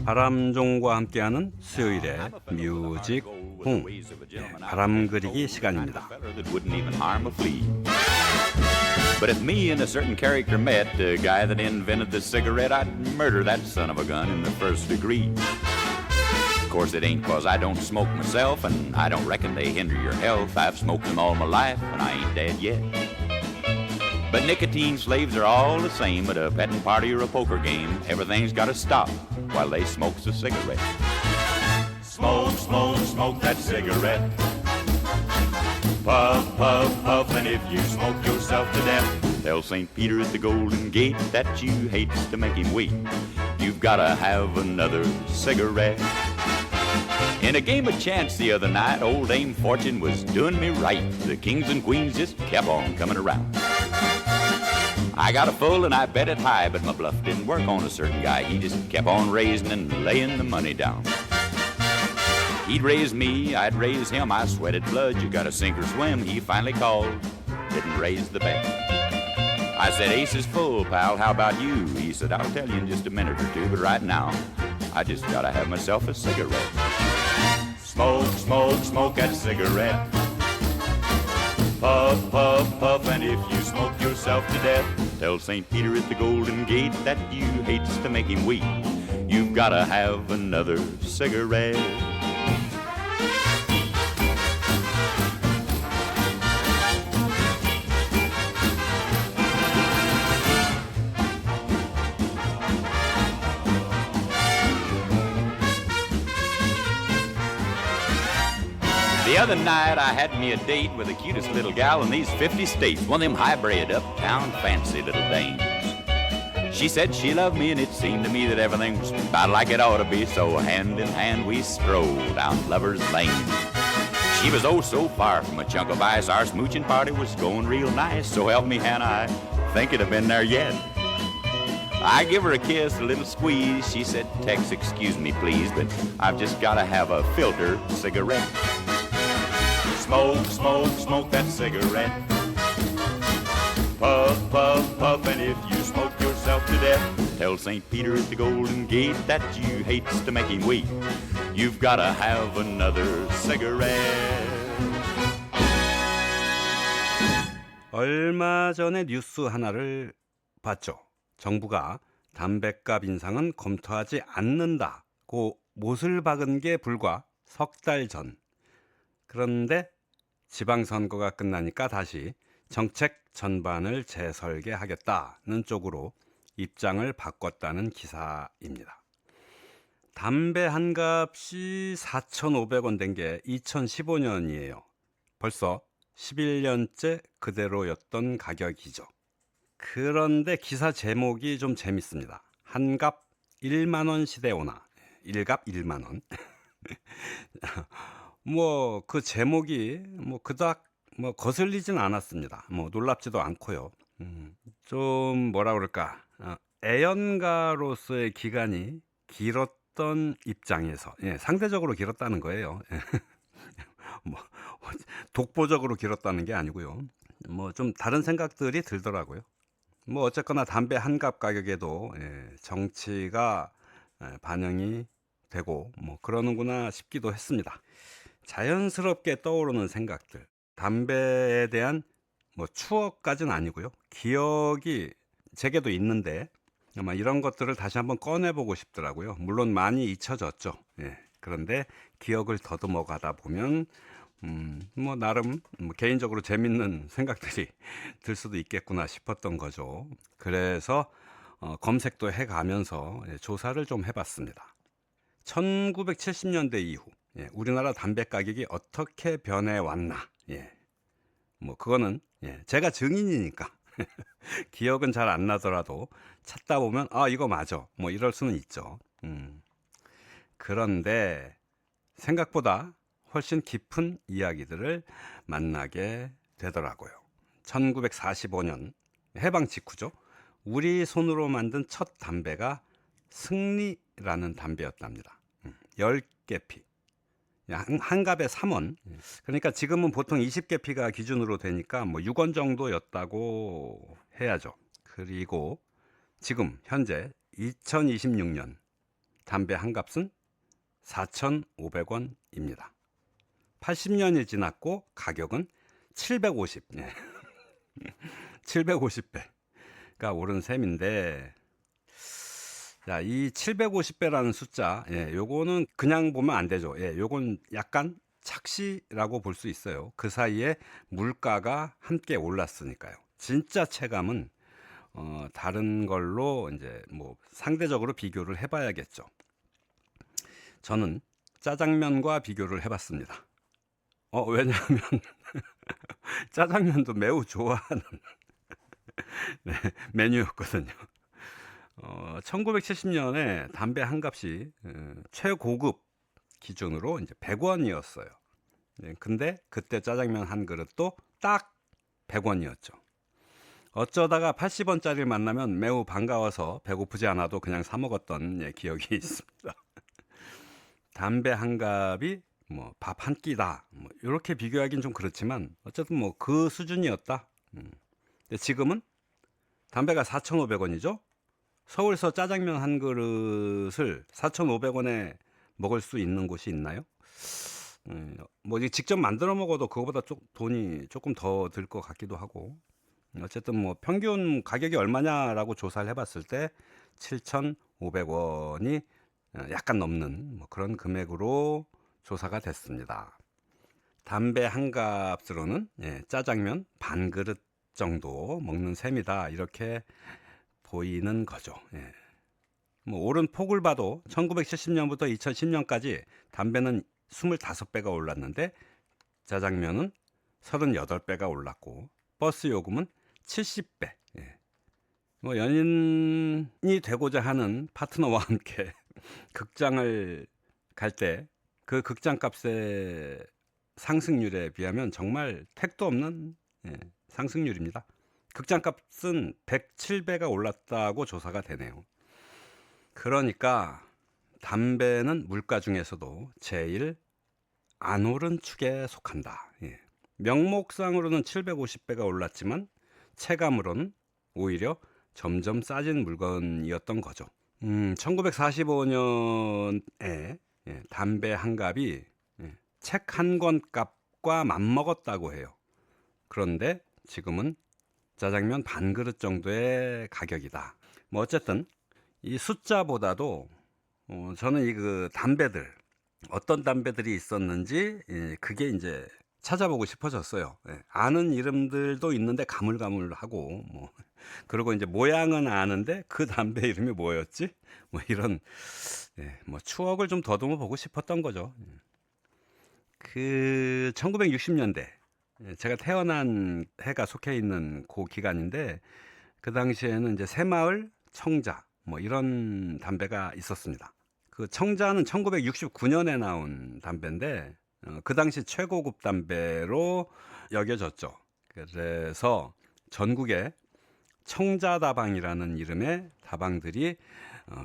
바람종과 함께하는 수요일의 뮤직 홍 바람 그리기 시간입니다. But if me and a certain character met, the guy that invented the cigarette, I'd murder that son of a gun in the first degree. Of course, it ain't 'cause I don't smoke myself, and I don't reckon they hinder your health. I've smoked them all my life, and I ain't dead yet. But nicotine slaves are all the same at a petting party or a poker game. Everything's gotta stop while they smokes a cigarette. Smoke, smoke, smoke that cigarette. Puff, puff, puff, and if you smoke yourself to death, tell St. Peter at the Golden Gate that you hates to make him wait. You've gotta have another cigarette. In a game of chance the other night, old Dame Fortune was doing me right. The kings and queens just kept on coming around. I got a full and I bet it high, but my bluff didn't work on a certain guy. He just kept on raising and laying the money down. He'd raise me, I'd raise him, I sweated blood, you gotta sink or swim. He finally called, didn't raise the bet. I said, ace is full, pal, how about you? He said, I'll tell you in just a minute or two, but right now, I just gotta have myself a cigarette. Smoke, smoke, smoke that cigarette. Puff, puff, puff, and if you smoke yourself to death, tell St. Peter at the Golden Gate that you hates to make him weep. You've gotta have another cigarette. The other night I had me a date with the cutest little gal in these 50 states, one of them high-bred, uptown, fancy little dames. She said she loved me, and it seemed to me that everything was about like it ought to be, so hand in hand we strolled down Lover's Lane. She was oh so far from a chunk of ice, our smooching party was going real nice, so help me Hannah, I think it'd have been there yet. I give her a kiss, a little squeeze, she said, Tex, excuse me please, but I've just gotta have a filter cigarette. Smoke, smoke, smoke that cigarette. Puff, puff, puff, and if you smoke yourself to death, tell St. Peter at the Golden Gate that you hates to make him weep. You've gotta have another cigarette. 얼마 전에 뉴스 하나를 봤죠. 정부가 담뱃값 인상은 검토하지 않는다고 못을 박은 게 불과 석 달 전. 그런데 지방선거가 끝나니까 다시 정책 전반을 재설계하겠다는 쪽으로 입장을 바꿨다는 기사입니다. 담배 한 값이 4,500원 된 게 2015년이에요. 벌써 11년째 그대로였던 가격이죠. 그런데 기사 제목이 좀 재밌습니다. 한갑 1만원 시대 오나. 1갑 1만원. 뭐 그 제목이 뭐 그닥 뭐 거슬리진 않았습니다. 뭐 놀랍지도 않고요. 좀 뭐라 그럴까, 애연가로서의 기간이 길었던 입장에서, 상대적으로 길었다는 거예요. 뭐 독보적으로 길었다는 게 아니고요. 뭐 좀 다른 생각들이 들더라고요. 뭐 어쨌거나 담배 한 갑 가격에도 정치가 반영이 되고 뭐 그러는구나 싶기도 했습니다. 자연스럽게 떠오르는 생각들, 담배에 대한 뭐 추억까지는 아니고요, 기억이 제게도 있는데 아마 이런 것들을 다시 한번 꺼내보고 싶더라고요. 물론 많이 잊혀졌죠. 그런데 기억을 더듬어 가다 보면 뭐 나름 뭐 개인적으로 재밌는 생각들이 들 수도 있겠구나 싶었던 거죠. 그래서 검색도 해가면서 조사를 좀 해봤습니다. 1970년대 이후 우리나라 담배 가격이 어떻게 변해왔나, 뭐 그거는 제가 증인이니까 기억은 잘 안 나더라도 찾다 보면 이거 맞아 뭐 이럴 수는 있죠. 그런데 생각보다 훨씬 깊은 이야기들을 만나게 되더라고요. 1945년 해방 직후죠. 우리 손으로 만든 첫 담배가 승리라는 담배였답니다. 10개 피. 한 갑에 3원. 그러니까 지금은 보통 20개 피가 기준으로 되니까 뭐 6원 정도였다고 해야죠. 그리고 지금 현재 2026년 담배 한 값은 4,500원입니다. 80년이 지났고 가격은 750, 750배가 오른 셈인데, 자, 이 750배라는 숫자, 요거는 그냥 보면 안 되죠. 요건 약간 착시라고 볼 수 있어요. 그 사이에 물가가 함께 올랐으니까요. 진짜 체감은 다른 걸로 이제 뭐 상대적으로 비교를 해봐야겠죠. 저는 짜장면과 비교를 해봤습니다. 왜냐하면 짜장면도 매우 좋아하는 메뉴였거든요. 1970년에 담배 한 값이 최고급 기준으로 이제 100원이었어요. 근데 그때 짜장면 한 그릇도 딱 100원이었죠. 어쩌다가 80원짜리를 만나면 매우 반가워서 배고프지 않아도 그냥 사 먹었던 기억이 있습니다. 담배 한 값이 뭐 밥 한 끼다, 뭐 이렇게 비교하기는 좀 그렇지만 어쨌든 뭐 그 수준이었다. 근데 지금은 담배가 4,500원이죠. 서울서 짜장면 한 그릇을 4,500원에 먹을 수 있는 곳이 있나요? 뭐 이제 직접 만들어 먹어도 그거보다 돈이 조금 더 들 것 같기도 하고, 어쨌든 뭐 평균 가격이 얼마냐라고 조사를 해봤을 때 7,500원이 약간 넘는 뭐 그런 금액으로 조사가 됐습니다. 담배 한 값으로는 짜장면 반 그릇 정도 먹는 셈이다, 이렇게 보이는 거죠. 뭐 오른 폭을 봐도 1970년부터 2010년까지 담배는 25배가 올랐는데 짜장면은 38배가 올랐고 버스 요금은 70배. 뭐 연인이 되고자 하는 파트너와 함께 극장을 갈 때 그 극장 값의 상승률에 비하면 정말 택도 없는 상승률입니다. 극장 값은 107배가 올랐다고 조사가 되네요. 그러니까 담배는 물가 중에서도 제일 안 오른 축에 속한다. 명목상으로는 750배가 올랐지만 체감으로는 오히려 점점 싸진 물건이었던 거죠. 1945년에 담배 한 값이 책 한 권 값과 맞먹었다고 해요. 그런데 지금은 짜장면 반 그릇 정도의 가격이다. 뭐 어쨌든 이 숫자보다도 저는 이 그 담배들, 어떤 담배들이 있었는지 그게 이제 찾아보고 싶어졌어요. 아는 이름들도 있는데 가물가물하고, 뭐 그리고 이제 모양은 아는데 그 담배 이름이 뭐였지? 뭐 이런 뭐 추억을 좀 더듬어 보고 싶었던 거죠. 그 1960년대, 제가 태어난 해가 속해 있는 그 기간인데, 그 당시에는 이제 새마을, 청자 뭐 이런 담배가 있었습니다. 그 청자는 1969년에 나온 담배인데 그 당시 최고급 담배로 여겨졌죠. 그래서 전국에 청자다방이라는 이름의 다방들이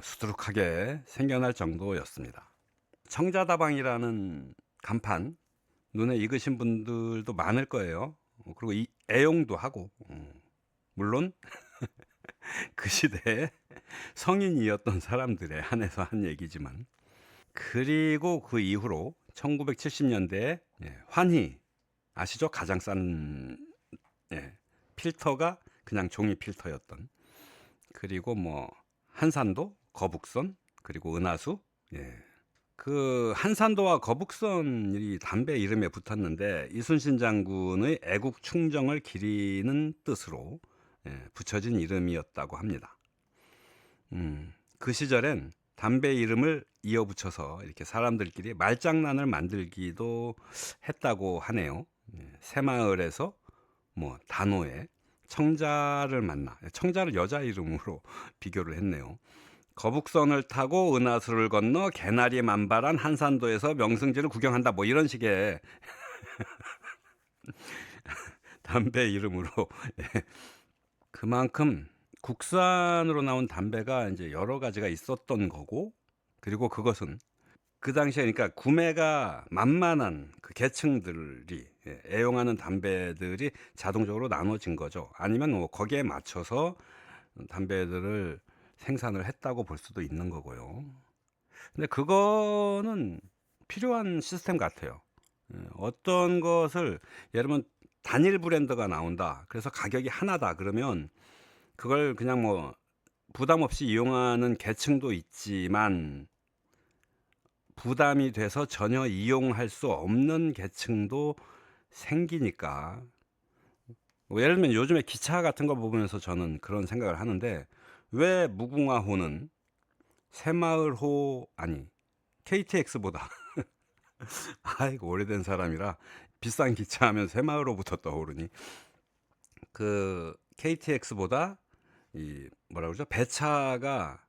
수두룩하게 생겨날 정도였습니다. 청자다방이라는 간판 눈에 익으신 분들도 많을 거예요. 그리고 애용도 하고, 물론 그 시대에 성인이었던 사람들에 한해서 한 얘기지만, 그리고 그 이후로 1970년대에 환희, 아시죠? 가장 싼 필터가 그냥 종이 필터였던, 그리고 뭐 한산도, 거북선, 그리고 은하수. 그 한산도와 거북선이 담배 이름에 붙었는데 이순신 장군의 애국 충정을 기리는 뜻으로 붙여진 이름이었다고 합니다. 그 시절엔 담배 이름을 이어붙여서 이렇게 사람들끼리 말장난을 만들기도 했다고 하네요. 새마을에서 뭐 단호에 청자를 만나, 청자를 여자 이름으로 비교를 했네요. 거북선을 타고 은하수를 건너 개나리 만발한 한산도에서 명승지를 구경한다, 뭐 이런 식의 담배 이름으로. 그만큼 국산으로 나온 담배가 이제 여러 가지가 있었던 거고, 그리고 그것은 그 당시에 그러니까 구매가 만만한 그 계층들이 애용하는 담배들이 자동적으로 나눠진 거죠. 아니면 뭐 거기에 맞춰서 담배들을 생산을 했다고 볼 수도 있는 거고요. 근데 그거는 필요한 시스템 같아요. 어떤 것을 예를 들면 단일 브랜드가 나온다. 그래서 가격이 하나다. 그러면 그걸 그냥 뭐 부담 없이 이용하는 계층도 있지만 부담이 돼서 전혀 이용할 수 없는 계층도 생기니까 뭐 예를 들면 요즘에 기차 같은 거 보면서 저는 그런 생각을 하는데 왜 무궁화호는 새마을호 아니 KTX보다 아이고 오래된 사람이라 비싼 기차 하면 새마을호부터 떠오르니 그 KTX보다 이 뭐라 그러죠? 배차가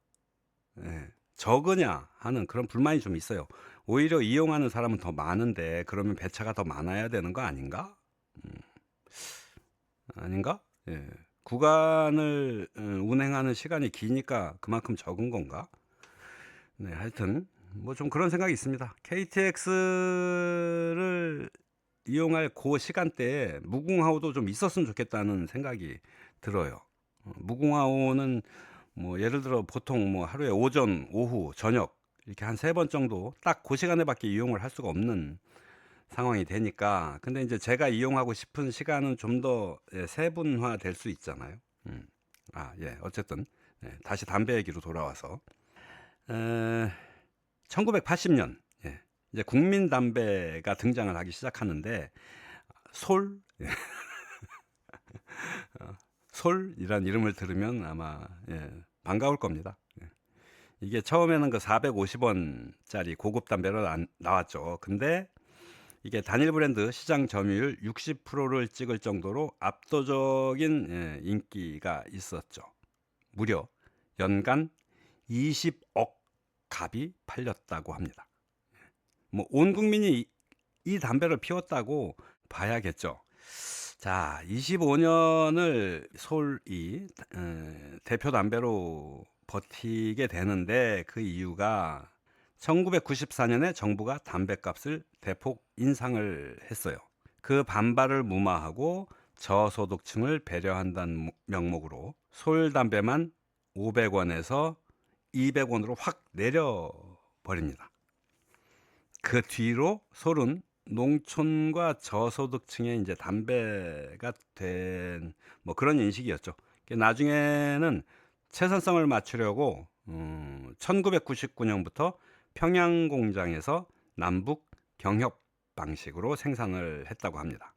예, 적으냐 하는 그런 불만이 좀 있어요. 오히려 이용하는 사람은 더 많은데 그러면 배차가 더 많아야 되는 거 아닌가? 아닌가? 예. 구간을 운행하는 시간이 기니까 그만큼 적은 건가? 네, 하여튼 뭐 좀 그런 생각이 있습니다. KTX를 이용할 그 시간대에 무궁화호도 좀 있었으면 좋겠다는 생각이 들어요. 무궁화호는 뭐 예를 들어 보통 뭐 하루에 오전, 오후, 저녁 이렇게 한 3번 정도 딱 그 시간에밖에 이용을 할 수가 없는 상황이 되니까 근데 이제 제가 이용하고 싶은 시간은 좀 더 세분화 될 수 있잖아요. 예. 어쨌든 다시 담배 얘기로 돌아와서 1980년 이제 국민 담배가 등장을 하기 시작하는데 솔 솔이란 이름을 들으면 아마 반가울 겁니다. 이게 처음에는 그 450원짜리 고급 담배로 나왔죠. 근데 이게 단일 브랜드 시장 점유율 60%를 찍을 정도로 압도적인 인기가 있었죠. 무려 연간 20억 갑이 팔렸다고 합니다. 뭐 온 국민이 이 담배를 피웠다고 봐야겠죠. 자, 25년을 솔이 대표 담배로 버티게 되는데 그 이유가 1994년에 정부가 담배값을 대폭 인상을 했어요. 그 반발을 무마하고 저소득층을 배려한다는 명목으로 솔 담배만 500원에서 200원으로 확 내려버립니다. 그 뒤로 솔은 농촌과 저소득층의 이제 담배가 된 뭐 그런 인식이었죠. 나중에는 채선성을 맞추려고 1999년부터 평양 공장에서 남북 경협 방식으로 생산을 했다고 합니다.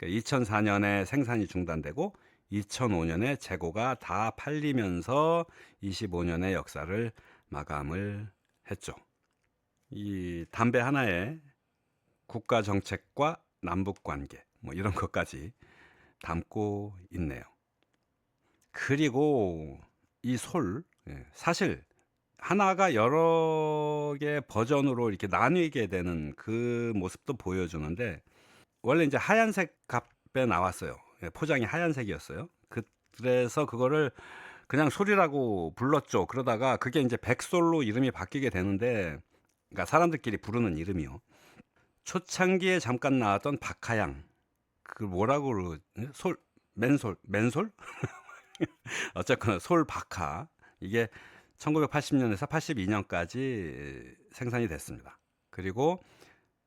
2004년에 생산이 중단되고 2005년에 재고가 다 팔리면서 25년의 역사를 마감을 했죠. 이 담배 하나에 국가 정책과 남북 관계 뭐 이런 것까지 담고 있네요. 그리고 이 솔 사실 하나가 여러 개 버전으로 이렇게 나뉘게 되는 그 모습도 보여주는데 원래 이제 하얀색 값에 나왔어요. 포장이 하얀색이었어요. 그래서 그거를 그냥 솔이라고 불렀죠. 그러다가 그게 이제 백솔로 이름이 바뀌게 되는데 그러니까 사람들끼리 부르는 이름이요. 초창기에 잠깐 나왔던 박하양 그 뭐라고 그러지? 솔 맨솔 어쨌거나 솔 박하 이게 1980년에서 82년까지 생산이 됐습니다. 그리고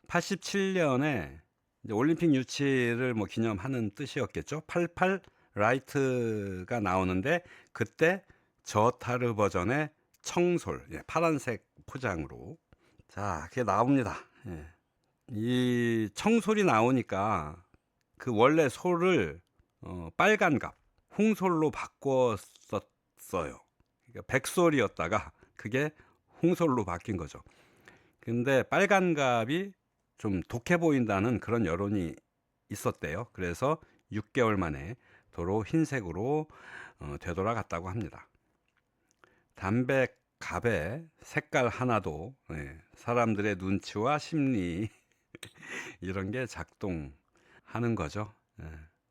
87년에 이제 올림픽 유치를 뭐 기념하는 뜻이었겠죠. 88 라이트가 나오는데 그때 저타르 버전의 청솔 파란색 포장으로 자 그게 나옵니다. 이 청솔이 나오니까 그 원래 솔을 빨간갑 홍솔로 바꿨었어요. 그러니까 백솔이었다가 그게 홍솔로 바뀐 거죠. 근데 빨간갑이 좀 독해 보인다는 그런 여론이 있었대요. 그래서 6개월 만에 도로 흰색으로 되돌아갔다고 합니다. 담배갑의 색깔 하나도 사람들의 눈치와 심리 이런 게 작동하는 거죠.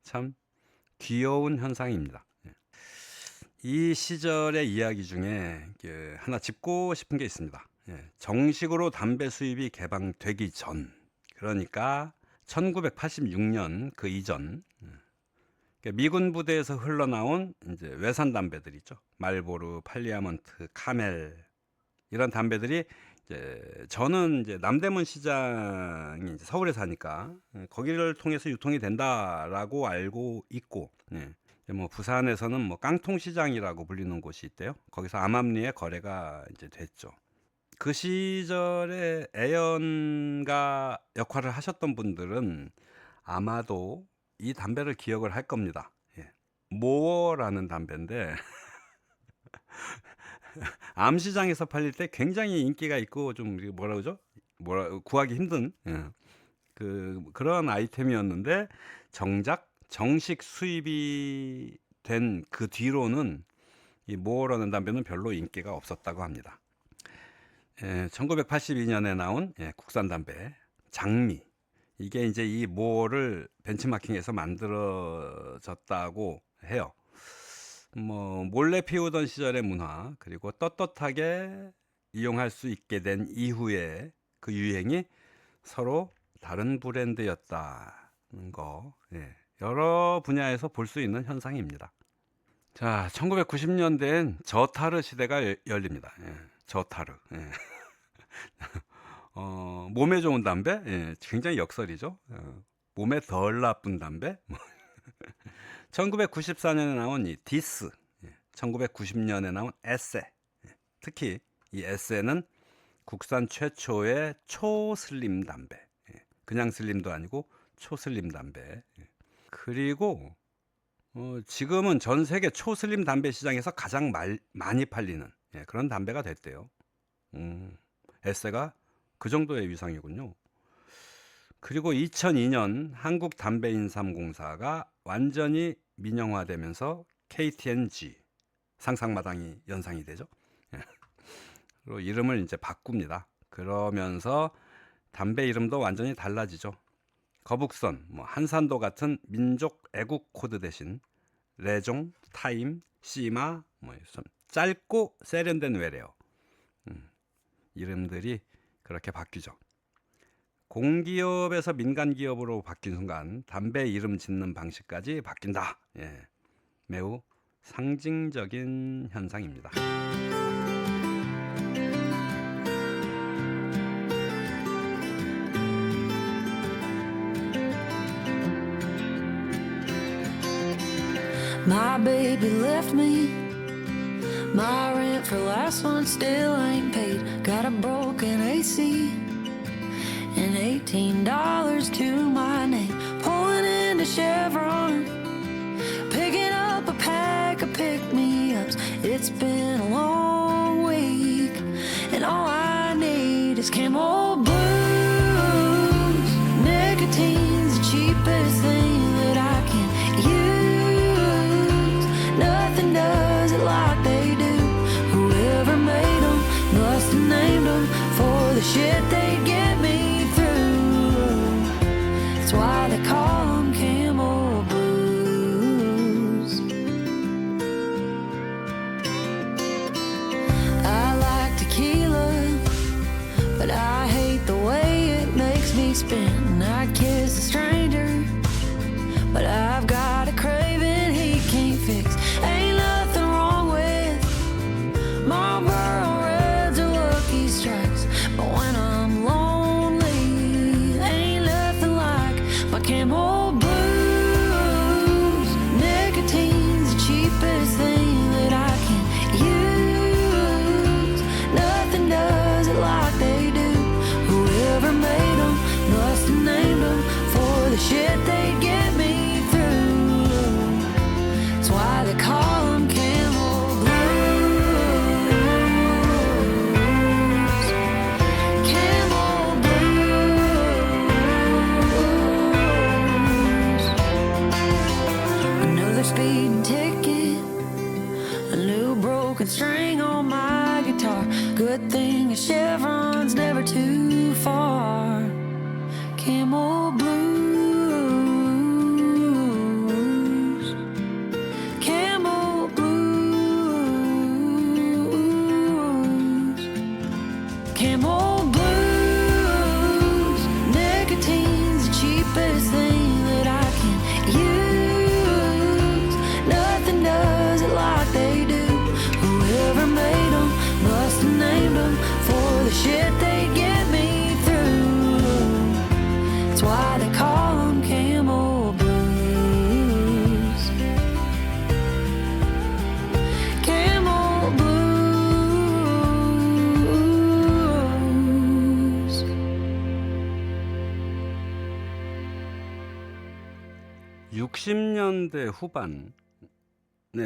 참 귀여운 현상입니다. 이 시절의 이야기 중에 하나 짚고 싶은 게 있습니다. 정식으로 담배 수입이 개방되기 전, 그러니까 1986년 그 이전, 미군 부대에서 흘러나온 이제 외산 담배들 있죠. 말보르, 팔리아먼트, 카멜 이런 담배들이 이제 저는 이제 남대문 시장이 이제 서울에 사니까 거기를 통해서 유통이 된다라고 알고 있고, 이제 뭐 부산에서는 뭐 깡통 시장이라고 불리는 곳이 있대요. 거기서 암암리에 거래가 이제 됐죠. 그 시절에 애연가 역할을 하셨던 분들은 아마도 이 담배를 기억을 할 겁니다. 모어라는 담배인데 암시장에서 팔릴 때 굉장히 인기가 있고 좀 뭐라 그러죠? 구하기 힘든 그런 아이템이었는데 정작 정식 수입이 된 그 뒤로는 이 모어라는 담배는 별로 인기가 없었다고 합니다. 1982년에 나온 국산 담배 장미, 이게 이제 이 모어를 벤치마킹해서 만들어졌다고 해요. 뭐 몰래 피우던 시절의 문화, 그리고 떳떳하게 이용할 수 있게 된 이후에 그 유행이 서로 다른 브랜드였다는 거, 여러 분야에서 볼 수 있는 현상입니다. 자, 1990년대엔 저타르 시대가 열립니다. 저타르. 몸에 좋은 담배, 굉장히 역설이죠. 몸에 덜 나쁜 담배. 1994년에 나온 이 디스, 1990년에 나온 에세, 특히 이 에세는 국산 최초의 초슬림 담배, 그냥 슬림도 아니고 초슬림 담배. 그리고 지금은 전 세계 초슬림 담배 시장에서 가장 많이 팔리는 그런 담배가 됐대요. 에세가 그 정도의 위상이군요. 그리고 2002년 한국담배인삼공사가 완전히 민영화되면서 KTNG, 상상마당이 연상이 되죠. 그리고 이름을 이제 바꿉니다. 그러면서 담배 이름도 완전히 달라지죠. 거북선, 뭐 한산도 같은 민족 애국 코드 대신 레종, 타임, 시마, 뭐 좀 짧고 세련된 외래어, 이름들이 그렇게 바뀌죠. 공기업에서 민간기업으로 바뀐 순간 담배 이름 짓는 방식까지 바뀐다. 매우 상징적인 현상입니다. My baby left me. My rent for last month still ain't paid. Got a broken AC and $18 to my name. Pulling into Chevron, picking up a pack of pick-me-ups. It's been a long week, and all I need is Camel Blues. Nicotine's the cheapest thing that I can use. Nothing does it like they do. Whoever made them must have named them for the shit they get me through. That's why they call them Camel Blues. I like tequila, but I hate the way it makes me spin. I kiss a stranger, but I've got a craving he can't fix. Ain't nothing wrong with Marlboro Reds or Lucky Strikes, but when I'm lonely, ain't nothing like my Camel Blues. Nicotine's the cheapest thing that I can use. Nothing does it like they do. Whoever made them must have named them for the shit they get me through. That's why they call them Camel Blues. Camel Blues. Another speeding ticket, a new broken string on my guitar. Good thing a Chevron's never too far. Camel Blues. Camel Blues. Camel Blues. Nicotine's the cheapest thing that I can use. Nothing does it like they do. Whoever made them must have named them shit, they get me through. That's why they call 'em Camel Blues. Camel Blues. (60년대) 후반에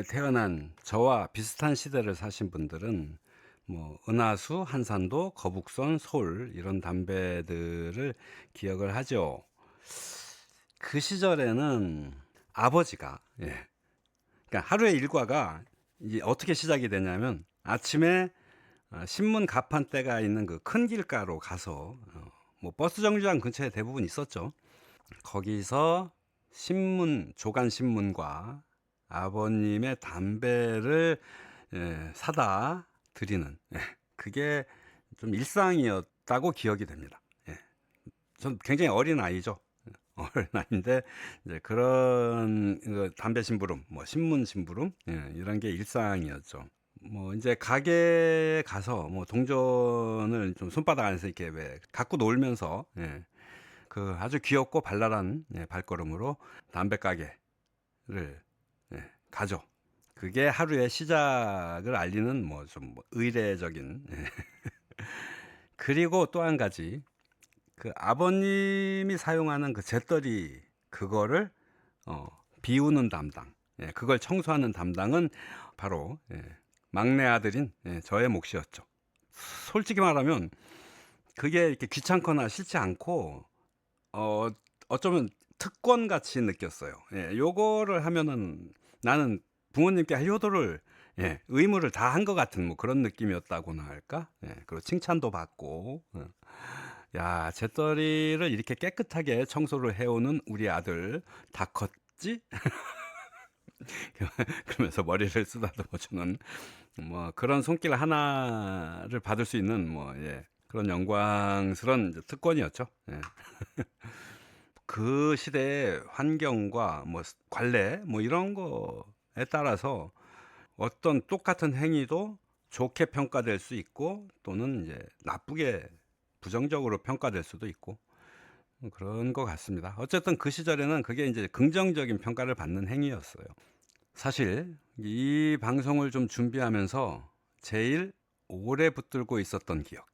태어난 저와 비슷한 시대를 사신 분들은 뭐 은하수, 한산도, 거북선, 솔 이런 담배들을 기억을 하죠. 그 시절에는 아버지가 그러니까 하루의 일과가 이제 어떻게 시작이 되냐면 아침에 신문 가판대가 있는 그 큰 길가로 가서 뭐 버스 정류장 근처에 대부분 있었죠. 거기서 신문, 조간 신문과 아버님의 담배를 사다 드리는 그게 좀 일상이었다고 기억이 됩니다. 전 굉장히 어린 아이죠. 어린 아이인데 이제 그런 담배 심부름, 뭐 신문 심부름 이런 게 일상이었죠. 뭐 이제 가게에 가서 뭐 동전을 좀 손바닥 안에서 이렇게 왜 갖고 놀면서 그 아주 귀엽고 발랄한 발걸음으로 담배 가게를 가죠. 그게 하루의 시작을 알리는 뭐 좀 의례적인 그리고 또 한 가지 그 아버님이 사용하는 그 재떨이 그거를 비우는 담당, 그걸 청소하는 담당은 바로 막내 아들인 저의 몫이었죠. 솔직히 말하면 그게 이렇게 귀찮거나 싫지 않고 어쩌면 특권 같이 느꼈어요. 요거를 하면은 나는 부모님께 할 효도를 의무를 다 한 것 같은 뭐 그런 느낌이었다고나 할까? 그리고 칭찬도 받고 야, 재떨이를 이렇게 깨끗하게 청소를 해오는 우리 아들 다 컸지? 그러면서 머리를 쓰다듬어주는 뭐 그런 손길 하나를 받을 수 있는 뭐 그런 영광스러운 이제 특권이었죠. 그 시대의 환경과 뭐 관례 뭐 이런 거에 따라서 어떤 똑같은 행위도 좋게 평가될 수 있고 또는 이제 나쁘게 부정적으로 평가될 수도 있고 그런 것 같습니다. 어쨌든 그 시절에는 그게 이제 긍정적인 평가를 받는 행위였어요. 사실 이 방송을 좀 준비하면서 제일 오래 붙들고 있었던 기억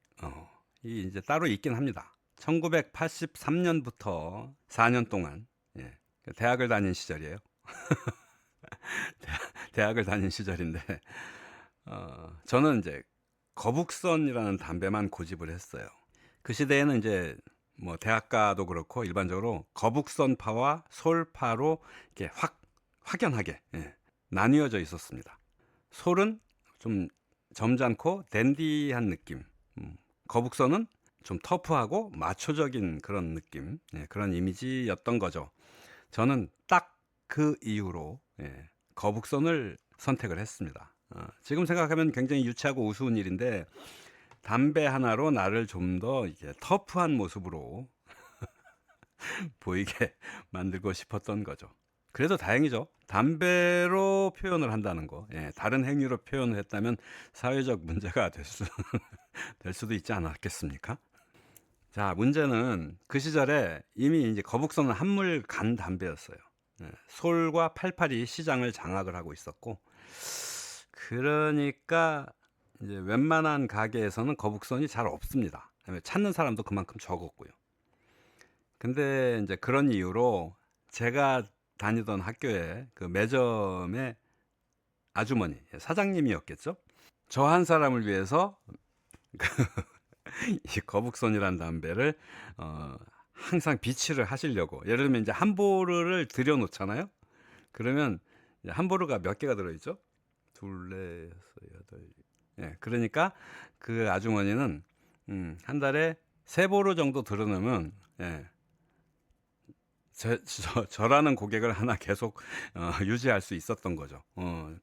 이 이제 따로 있긴 합니다. 1983년부터 4년 동안 대학을 다닌 시절이에요. 대학을 다닌 시절인데 저는 이제 거북선이라는 담배만 고집을 했어요. 그 시대에는 이제 뭐 대학가도 그렇고 일반적으로 거북선파와 솔파로 이렇게 확연하게 나뉘어져 있었습니다. 솔은 좀 점잖고 댄디한 느낌, 거북선은 좀 터프하고 마초적인 그런 느낌, 그런 이미지였던 거죠. 저는 딱 그 이유로 거북선을 선택을 했습니다. 지금 생각하면 굉장히 유치하고 우스운 일인데 담배 하나로 나를 좀 더 이게 터프한 모습으로 보이게 만들고 싶었던 거죠. 그래도 다행이죠. 담배로 표현을 한다는 거, 다른 행위로 표현을 했다면 사회적 문제가 될 수도 있지 않았겠습니까? 자, 문제는 그 시절에 이미 이제 거북선은 한물 간 담배였어요. 솔과 88이 시장을 장악을 하고 있었고, 그러니까 이제 웬만한 가게에서는 거북선이 잘 없습니다. 찾는 사람도 그만큼 적었고요. 근데 이제 그런 이유로 제가 다니던 학교에 그 매점의 아주머니, 사장님이었겠죠? 저 한 사람을 위해서 이 거북선이란 담배를 항상 비치를 하시려고, 예를 들면 이제 한 보루를 들여 놓잖아요. 그러면 한 보루가 몇 개가 들어있죠? 둘, 넷, 여섯, 여덟. 그러니까 그 아주머니는 한 달에 3보루 정도 들어놓으면 저라는 고객을 하나 계속 유지할 수 있었던 거죠.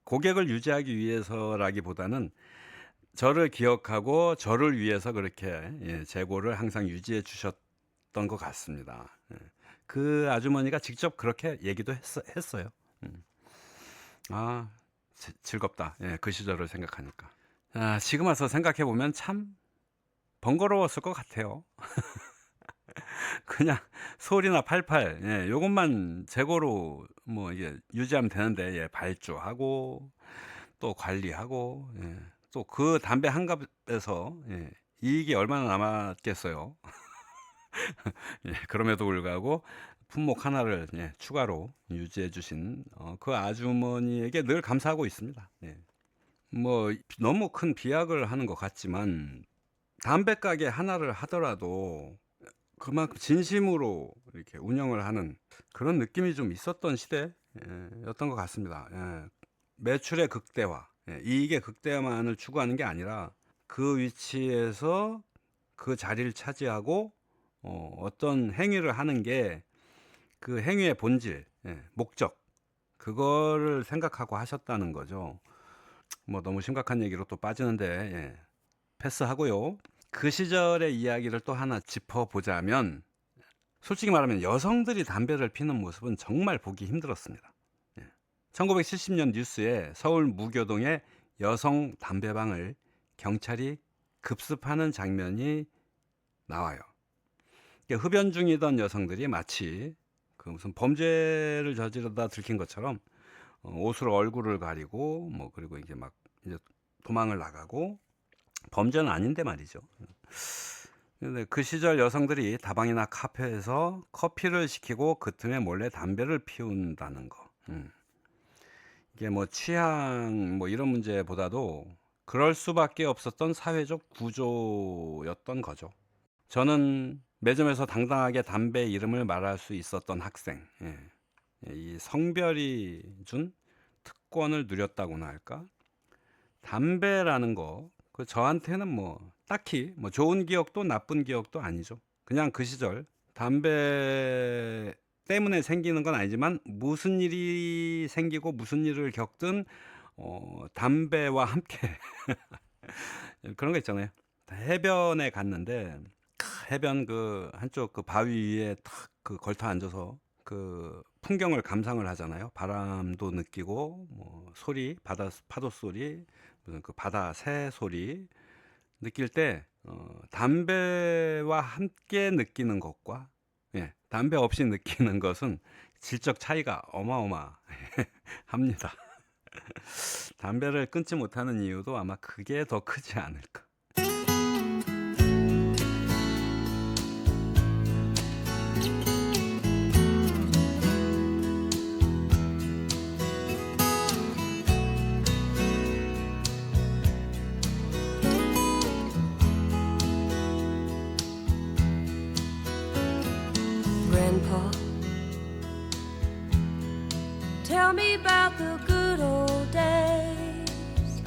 고객을 유지하기 위해서라기보다는 저를 기억하고 저를 위해서 그렇게 재고를 항상 유지해 주셨던 것 같습니다. 그 아주머니가 직접 그렇게 얘기도 했어요. 즐겁다. 그 시절을 생각하니까. 지금 와서 생각해 보면 참 번거로웠을 것 같아요. 그냥 솔이나 팔팔, 예, 요것만 재고로 뭐 이게 유지하면 되는데, 예, 발주하고 또 관리하고, 예, 또 그 담배 한 갑에서, 예, 이익이 얼마나 남았겠어요. 예, 그럼에도 불구하고 품목 하나를, 예, 추가로 유지해 주신 그 아주머니에게 늘 감사하고 있습니다. 예. 뭐 너무 큰 비약을 하는 것 같지만 담배 가게 하나를 하더라도 그만큼 진심으로 이렇게 운영을 하는 그런 느낌이 좀 있었던 시대였던 것 같습니다. 예. 매출의 극대화, 예, 이익의 극대화만을 추구하는 게 아니라 그 위치에서 그 자리를 차지하고 어떤 행위를 하는 게 그 행위의 본질, 예, 목적, 그거를 생각하고 하셨다는 거죠. 뭐 너무 심각한 얘기로 또 빠지는데, 예, 패스하고요. 그 시절의 이야기를 또 하나 짚어보자면, 솔직히 말하면 여성들이 담배를 피는 모습은 정말 보기 힘들었습니다. 예. 1970년 뉴스에 서울 무교동의 여성 담배방을 경찰이 급습하는 장면이 나와요. 흡연 중이던 여성들이 마치 그 무슨 범죄를 저지르다 들킨 것처럼 옷으로 얼굴을 가리고 뭐 그리고 이제 막 이제 도망을 나가고, 범죄는 아닌데 말이죠. 근데 그 시절 여성들이 다방이나 카페에서 커피를 시키고 그 틈에 몰래 담배를 피운다는 거. 이게 뭐 취향 뭐 이런 문제보다도 그럴 수밖에 없었던 사회적 구조였던 거죠. 저는 매점에서 당당하게 담배 이름을 말할 수 있었던 학생, 예. 이 성별이 준 특권을 누렸다고나 할까? 담배라는 거, 그 저한테는 뭐 딱히 뭐 좋은 기억도 나쁜 기억도 아니죠. 그냥 그 시절 담배 때문에 생기는 건 아니지만 무슨 일이 생기고 무슨 일을 겪든 담배와 함께 그런 거 있잖아요. 해변에 갔는데 해변 그 한쪽 그 바위 위에 탁 그 걸터 앉아서 그 풍경을 감상을 하잖아요. 바람도 느끼고 뭐 소리, 바다 파도 소리, 무슨 그 바다 새 소리 느낄 때 담배와 함께 느끼는 것과, 예, 담배 없이 느끼는 것은 질적 차이가 어마어마합니다. 담배를 끊지 못하는 이유도 아마 그게 더 크지 않을까. Grandpa, tell me about the good old days.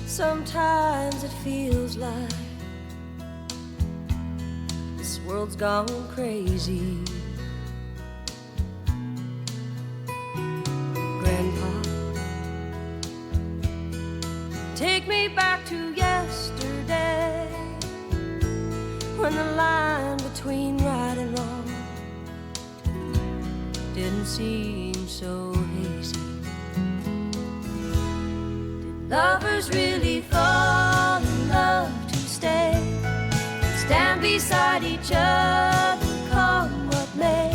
Sometimes it feels like this world's gone crazy. Grandpa, take me back to yesterday, when the line between right and wrong didn't seem so hazy. Did lovers really fall in love to stay and stand beside each other, come what may?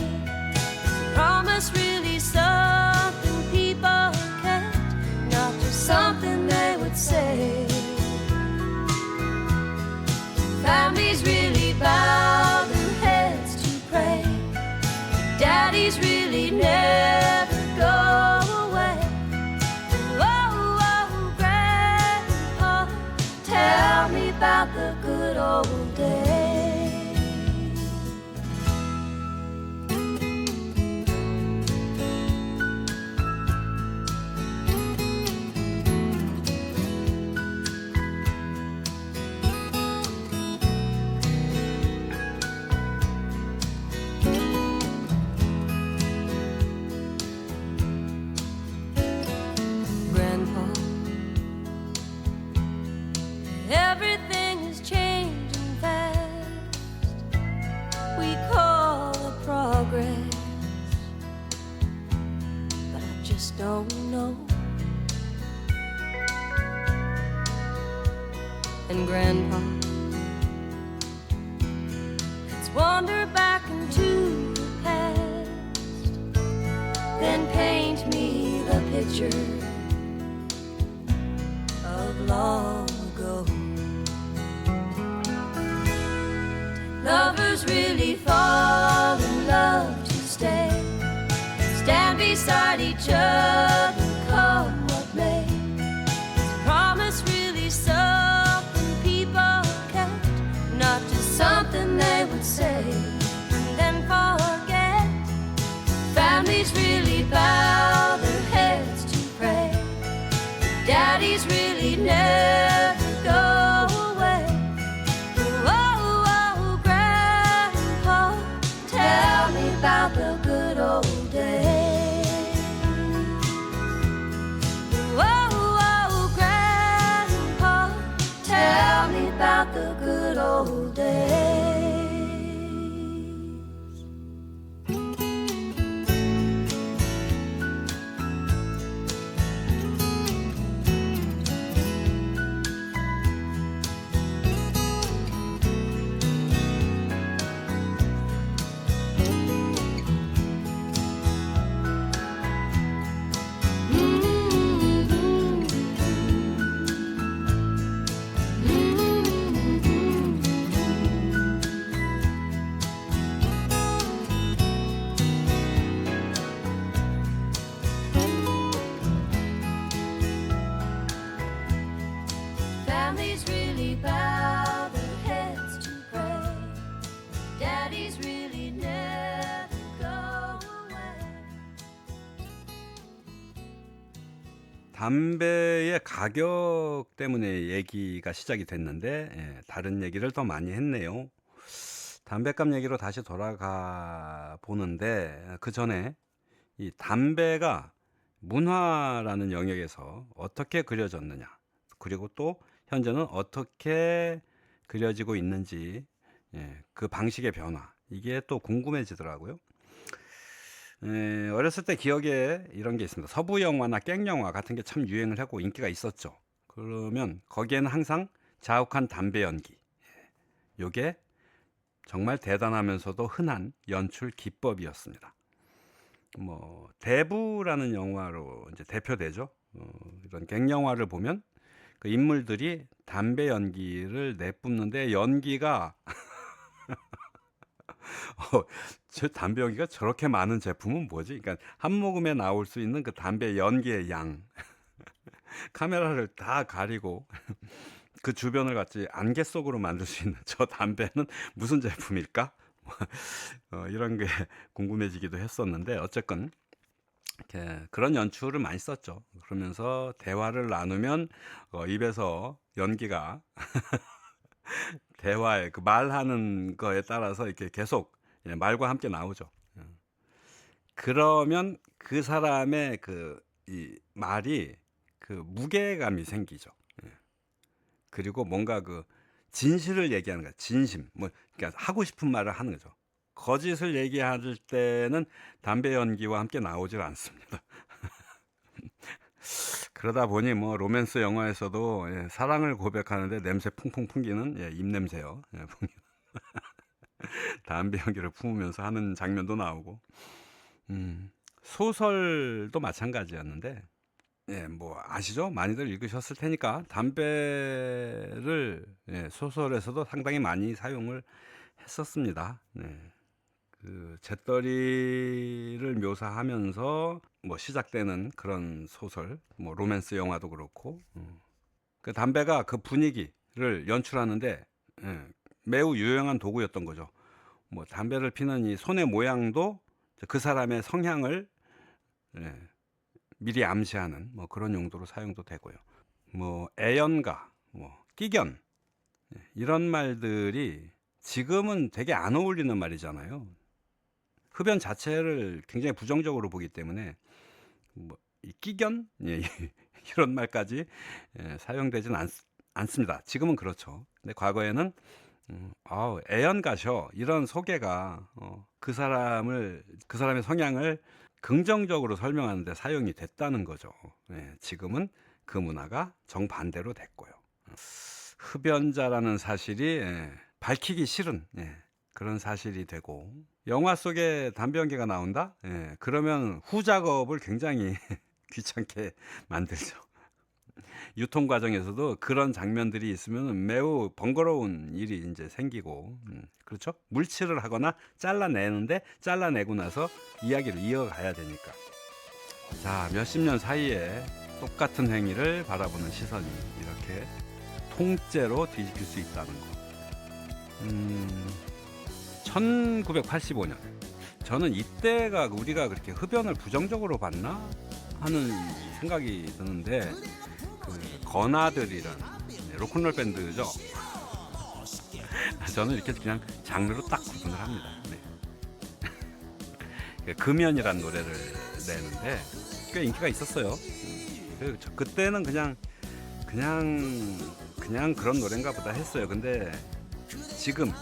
Is promise really something people kept, not just something they would say? Families really bow their heads to pray. Daddies really never go away. Oh, oh, Grandpa, tell me about the good old days. Grandpa, everything is changing fast. We call it progress, but I just don't know. And Grandpa, wander back into the past, then paint me the picture of long ago. Lovers really fall in love to stay, stand beside each other, come what may. Is promise really something people kept, not just something they would say and then forget? Families really bow their heads to pray, daddies really never go away. Oh, oh, Grandpa, tell me about the good old days. Oh, oh, Grandpa, tell me about the good old days. Families really bow their heads to pray, daddies really never go away. 담배의 가격 때문에 얘기가 시작이 됐는데 다른 얘기를 더 많이 했네요. 담배값 얘기로 다시 돌아가 보는데 그 전에 이 담배가 문화라는 영역에서 어떻게 그려졌느냐, 그리고 또 현재는 어떻게 그려지고 있는지, 그 방식의 변화, 이게 또 궁금해지더라고요. 어렸을 때 기억에 이런 게 있습니다. 서부 영화나 깽 영화 같은 게 참 유행을 하고 인기가 있었죠. 그러면 거기에는 항상 자욱한 담배 연기, 요게 정말 대단하면서도 흔한 연출 기법이었습니다. 뭐 대부라는 영화로 이제 대표되죠. 이런 갱 영화를 보면 그 인물들이 담배 연기를 내뿜는데 연기가 저 담배 연기가 저렇게 많은 제품은 뭐지? 그러니까 한 모금에 나올 수 있는 그 담배 연기의 양, 카메라를 다 가리고 그 주변을 같이 안개 속으로 만들 수 있는 저 담배는 무슨 제품일까? 이런 게 궁금해지기도 했었는데 어쨌건 이렇게 그런 연출을 많이 썼죠. 그러면서 대화를 나누면 입에서 연기가 대화에 그 말하는 거에 따라서 이렇게 계속 말과 함께 나오죠. 그러면 그 사람의 이 말이 그 무게감이 생기죠. 그리고 뭔가 그 진실을 얘기하는 거야. 진심. 뭐 그러니까 하고 싶은 말을 하는 거죠. 거짓을 얘기할 때는 담배 연기와 함께 나오질 않습니다. 그러다 보니 뭐 로맨스 영화에서도 사랑을 고백하는데 냄새 풍풍 풍기는 입냄새요. 담배 연기를 품으면서 하는 장면도 나오고, 소설도 마찬가지였는데, 뭐 아시죠? 많이들 읽으셨을 테니까 담배를 소설에서도 상당히 많이 사용을 했었습니다. 그 잿더리를 묘사하면서 뭐 시작되는 그런 소설, 뭐 로맨스 영화도 그렇고, 그 담배가 그 분위기를 연출하는데 매우 유용한 도구였던 거죠. 뭐 담배를 피는 이 손의 모양도 그 사람의 성향을 미리 암시하는 뭐 그런 용도로 사용도 되고요. 뭐 애연가, 뭐 끼견, 이런 말들이 지금은 되게 안 어울리는 말이잖아요. 흡연 자체를 굉장히 부정적으로 보기 때문에 뭐 이 끼견, 이런 말까지 사용되지는 않습니다. 지금은 그렇죠. 근데 과거에는 애연가셔, 이런 소개가 그 사람의 성향을 긍정적으로 설명하는 데 사용이 됐다는 거죠. 지금은 그 문화가 정반대로 됐고요. 흡연자라는 사실이 밝히기 싫은 그런 사실이 되고 영화 속에 담배 연기가 나온다? 예, 그러면 후작업을 굉장히 귀찮게 만들죠. 유통 과정에서도 그런 장면들이 있으면 매우 번거로운 일이 이제 생기고 그렇죠? 물칠을 하거나 잘라내는데 잘라내고 나서 이야기를 이어가야 되니까. 자, 몇십 년 사이에 똑같은 행위를 바라보는 시선이 이렇게 통째로 뒤집힐 수 있다는 거. 1985년. 저는 이때가 우리가 그렇게 흡연을 부정적으로 봤나 하는 생각이 드는데 그 건아들이란 로큰롤 밴드죠. 저는 이렇게 그냥 장르로 딱 구분을 합니다. 네. 금연이란 노래를 내는데 꽤 인기가 있었어요. 그때는 그냥 그런 노래인가 보다 했어요. 근데 지금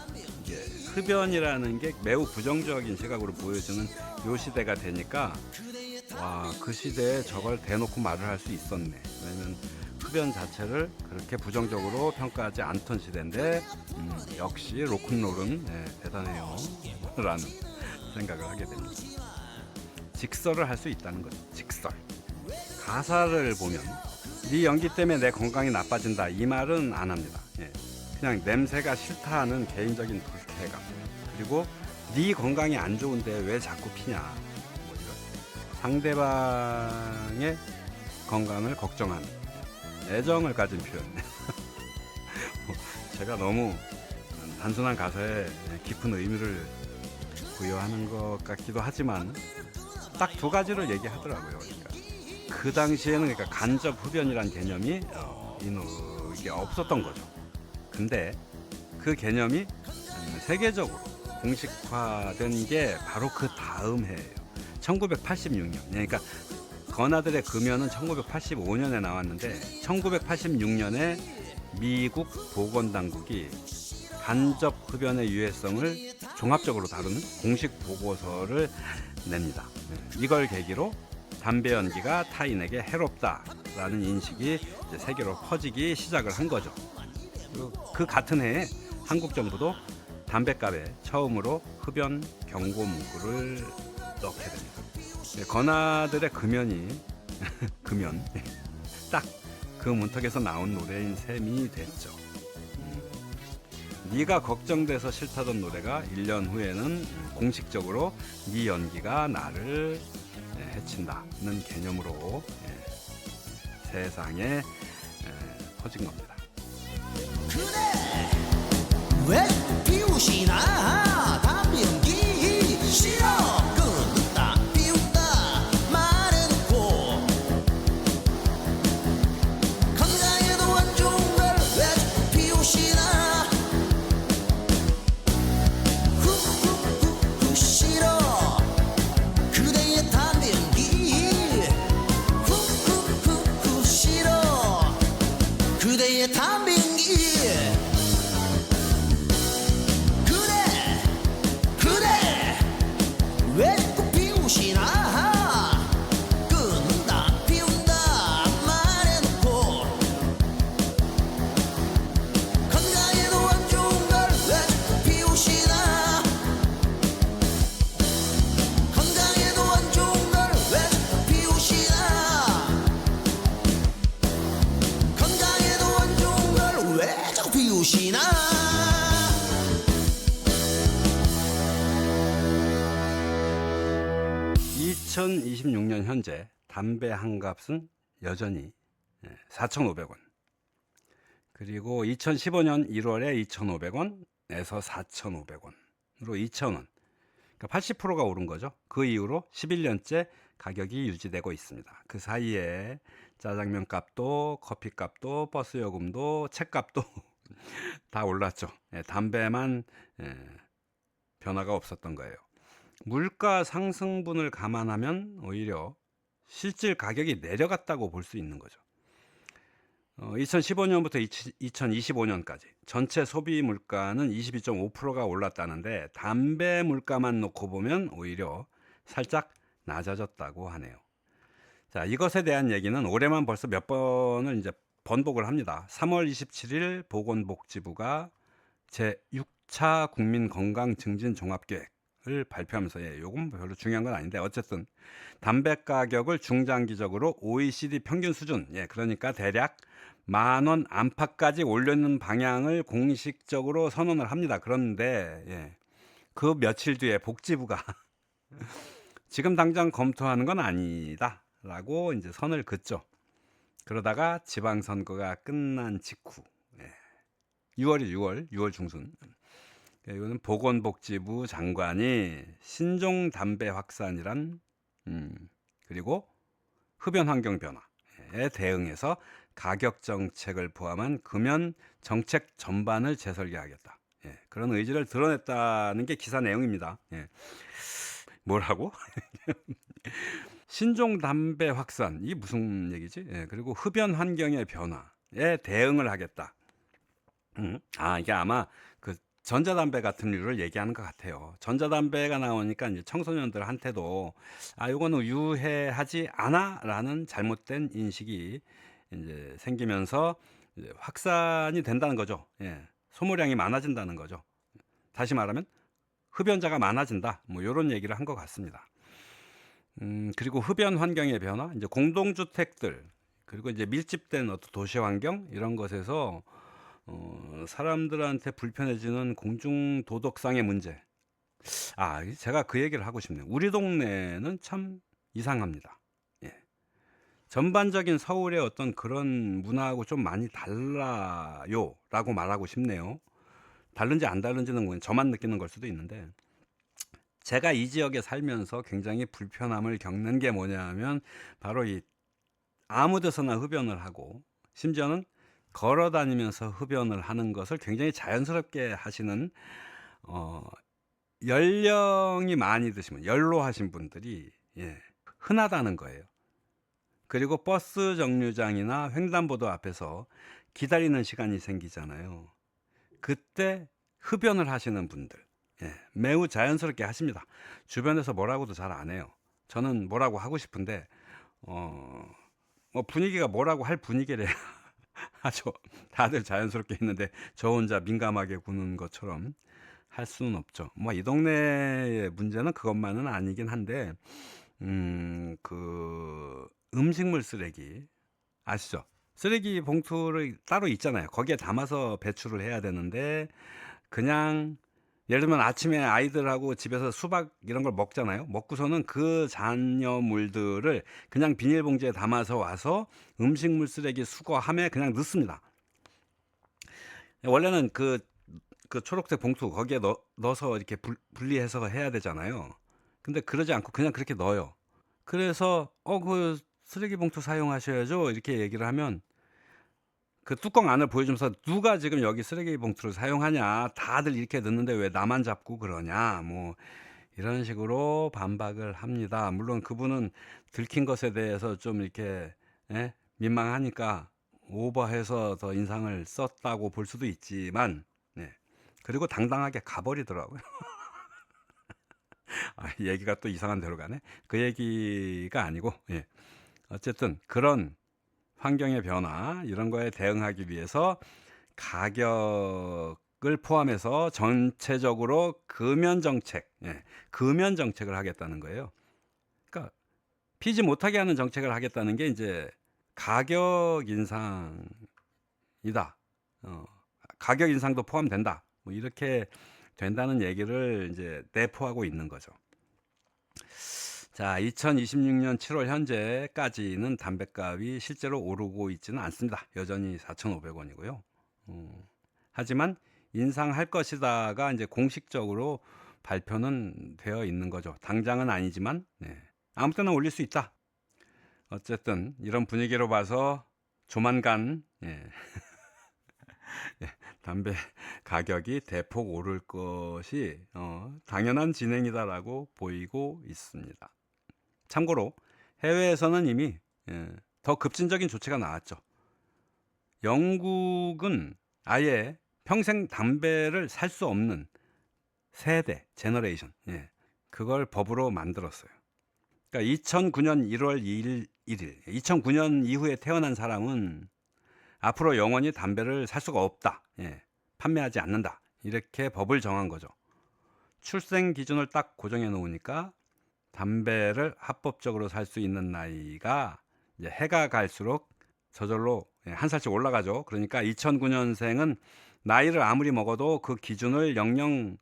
이게 흡연이라는 게 매우 부정적인 시각으로 보여지는 요 시대가 되니까 와, 그 시대에 저걸 대놓고 말을 할 수 있었네. 왜냐면 흡연 자체를 그렇게 부정적으로 평가하지 않던 시대인데 역시 로큰롤은 대단해요 라는 생각을 하게 됩니다. 직설을 할 수 있다는 거죠. 직설. 가사를 보면 네 연기 때문에 내 건강이 나빠진다 이 말은 안 합니다. 그냥 냄새가 싫다는 개인적인 불쾌감, 그리고 네 건강이 안 좋은데 왜 자꾸 피냐, 뭐 이런 상대방의 건강을 걱정하는 애정을 가진 표현. 제가 너무 단순한 가사에 깊은 의미를 부여하는 것 같기도 하지만 딱 두 가지를 얘기하더라고요. 그러니까 그 당시에는 그러니까 간접 흡연이란 개념이 이게 없었던 거죠. 근데 그 개념이 세계적으로 공식화된 게 바로 그 다음 해예요. 1986년. 그러니까 건아들의 금연은 1985년에 나왔는데 1986년에 미국 보건당국이 간접 흡연의 유해성을 종합적으로 다루는 공식 보고서를 냅니다. 이걸 계기로 담배 연기가 타인에게 해롭다라는 인식이 이제 세계로 퍼지기 시작을 한 거죠. 그 같은 해에 한국 정부도 담배값에 처음으로 흡연 경고 문구를 넣게 됩니다. 건아들의 금연이 금연 딱 그 문턱에서 나온 노래인 셈이 됐죠. 네가 걱정돼서 싫다던 노래가 1년 후에는 공식적으로 네 연기가 나를 해친다는 개념으로 세상에 퍼진 겁니다. 그대 왜 피우시나 담배 연기 싫어 끊다 피운다 말해놓고 건강에도 안 좋은 걸 왜 피우시나 후후후후 싫어 그대의 담배 연기 후후후후 싫어 그대의 담배 연기 왜 자꾸 피우시나 끊는다 피운다 말해놓고 건강에도 안 좋은 걸 왜 자꾸 피우시나 건강에도 안 좋은 걸 왜 자꾸 피우시나 건강에도 안 좋은 걸 왜 자꾸 피우시나 2026년 현재 담배 한 값은 여전히 4,500원. 그리고 2015년 1월에 2,500원에서 4,500원으로 2,000원. 그러니까 80%가 오른 거죠. 그 이후로 11년째 가격이 유지되고 있습니다. 그 사이에 짜장면 값도 커피 값도 버스 요금도 책값도 다 올랐죠. 담배만 변화가 없었던 거예요. 물가 상승분을 감안하면 오히려 실질 가격이 내려갔다고 볼 수 있는 거죠. 2015년부터 2025년까지 전체 소비 물가는 22.5%가 올랐다는데 담배 물가만 놓고 보면 오히려 살짝 낮아졌다고 하네요. 자, 이것에 대한 얘기는 올해만 벌써 몇 번을 이제 번복을 합니다. 3월 27일 보건복지부가 제6차 국민 건강 증진 종합계획을 발표하면서 요건 별로 중요한 건 아닌데 어쨌든 담배 가격을 중장기적으로 OECD 평균 수준, 그러니까 대략 10,000원 안팎까지 올리는 방향을 공식적으로 선언을 합니다. 그런데 그 며칠 뒤에 복지부가 지금 당장 검토하는 건 아니다라고 이제 선을 긋죠. 그러다가 지방선거가 끝난 직후 6월 중순 이거는 보건복지부 장관이 신종 담배 확산이란 그리고 흡연 환경 변화에 대응해서 가격 정책을 포함한 금연 정책 전반을 재설계하겠다. 그런 의지를 드러냈다는 게 기사 내용입니다. 뭐라고? 신종 담배 확산, 이게 무슨 얘기지? 그리고 흡연 환경의 변화에 대응을 하겠다. 이게 아마 그 전자담배 같은 류를 얘기하는 것 같아요. 전자담배가 나오니까 이제 청소년들한테도 이거는 유해하지 않아라는 잘못된 인식이 이제 생기면서 이제 확산이 된다는 거죠. 소모량이 많아진다는 거죠. 다시 말하면 흡연자가 많아진다. 뭐 이런 얘기를 한 것 같습니다. 그리고 흡연 환경의 변화, 이제 공동주택들 그리고 이제 밀집된 어떤 도시 환경 이런 것에서 사람들한테 불편해지는 공중 도덕상의 문제. 제가 그 얘기를 하고 싶네요. 우리 동네는 참 이상합니다. 전반적인 서울의 어떤 그런 문화하고 좀 많이 달라요라고 말하고 싶네요. 다른지 안 다른지는 뭐 저만 느끼는 걸 수도 있는데 제가 이 지역에 살면서 굉장히 불편함을 겪는 게 뭐냐면 바로 이 아무 데서나 흡연을 하고 심지어는 걸어 다니면서 흡연을 하는 것을 굉장히 자연스럽게 하시는 연령이 많이 드시면 연로하신 분들이 흔하다는 거예요. 그리고 버스 정류장이나 횡단보도 앞에서 기다리는 시간이 생기잖아요. 그때 흡연을 하시는 분들 매우 자연스럽게 하십니다. 주변에서 뭐라고도 잘 안 해요. 저는 뭐라고 하고 싶은데 분위기가 뭐라고 할 분위기래 하죠. 다들 자연스럽게 있는데 저 혼자 민감하게 구는 것처럼 할 수는 없죠. 뭐 이 동네의 문제는 그것만은 아니긴 한데 그 음식물 쓰레기 아시죠? 쓰레기 봉투를 따로 있잖아요. 거기에 담아서 배출을 해야 되는데 그냥 예를 들면 아침에 아이들하고 집에서 수박 이런 걸 먹잖아요. 먹고서는 그 잔여물들을 그냥 비닐봉지에 담아서 와서 음식물 쓰레기 수거함에 그냥 넣습니다. 원래는 그 초록색 봉투 거기에 넣어서 이렇게 분리해서 해야 되잖아요. 근데 그러지 않고 그냥 그렇게 넣어요. 그래서 그 쓰레기 봉투 사용하셔야죠 이렇게 얘기를 하면 그 뚜껑 안을 보여주면서 누가 지금 여기 쓰레기 봉투를 사용하냐, 다들 이렇게 넣는데 왜 나만 잡고 그러냐, 뭐 이런 식으로 반박을 합니다. 물론 그분은 들킨 것에 대해서 좀 이렇게 민망하니까 오버해서 더 인상을 썼다고 볼 수도 있지만 그리고 당당하게 가버리더라고요. 얘기가 또 이상한 데로 가네. 그 얘기가 아니고 어쨌든 그런 환경의 변화 이런 거에 대응하기 위해서 가격을 포함해서 전체적으로 금연 정책을 하겠다는 거예요. 그러니까 피지 못하게 하는 정책을 하겠다는 게 이제 가격 인상이다. 가격 인상도 포함된다. 뭐 이렇게 된다는 얘기를 이제 내포하고 있는 거죠. 자, 2026년 7월 현재까지는 담뱃값이 실제로 오르고 있지는 않습니다. 여전히 4,500원이고요. 하지만 인상할 것이다가 이제 공식적으로 발표는 되어 있는 거죠. 당장은 아니지만 아무 때나 올릴 수 있다. 어쨌든 이런 분위기로 봐서 조만간 담배 가격이 대폭 오를 것이 당연한 진행이다라고 보이고 있습니다. 참고로 해외에서는 이미 더 급진적인 조치가 나왔죠. 영국은 아예 평생 담배를 살 수 없는 세대, 제너레이션, 그걸 법으로 만들었어요. 그러니까 2009년 1월 1일, 2009년 이후에 태어난 사람은 앞으로 영원히 담배를 살 수가 없다. 판매하지 않는다. 이렇게 법을 정한 거죠. 출생 기준을 딱 고정해 놓으니까 담배를 합법적으로 살 수 있는 나이가 이제 해가 갈수록 저절로 한 살씩 올라가죠. 그러니까 2009년생은 나이를 아무리 먹어도 그 기준을 영영